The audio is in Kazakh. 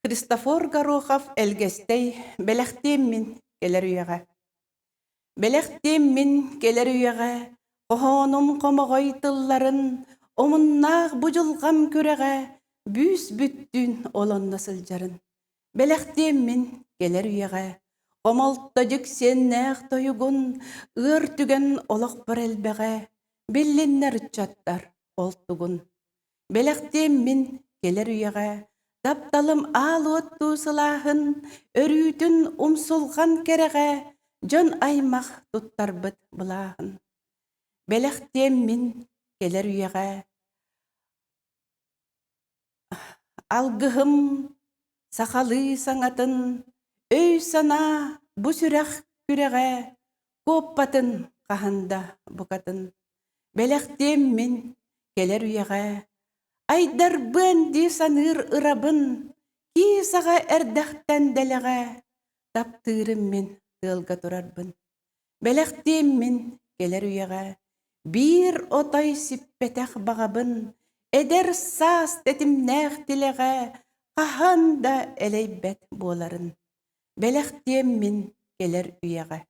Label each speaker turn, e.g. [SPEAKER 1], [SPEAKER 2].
[SPEAKER 1] Христофор Горохов элгестей белехтеммин келер үйеге. Белехтеммин келер үйеге, қохонум қомағой тылларын, омыннақ бұжылғам көреге, бүс бүттін олонна сылжарын. Белехтеммин келер үйеге, қомалтадық сеннәқ тойығын, ыр түген олық бір әлбеге, белленнер чаттар олтығын. Белехтеммин келер үйеге, тапталым ал отту сылағын, өрүйтін умсулған кереге, жон аймақ туттар бұт бұлағын. Белехтеммин келер үйеге, алғығым сақалы саңатын, өй сана бұ сүрәқ күреге, көппатын қағында бұқатын. Белехтеммин келер үйеге, айдар бөнді саныр ырабын, ки саға әрдәқтен дәліға, таптырым мен тылға тұрарбын. Белехтеммин келер үйеге, бір отай сиппетәқ бағабын, әдер сас тәтімнәқ тілеге, қағанда әлейбәт боларын. Белехтеммин келер үйеге.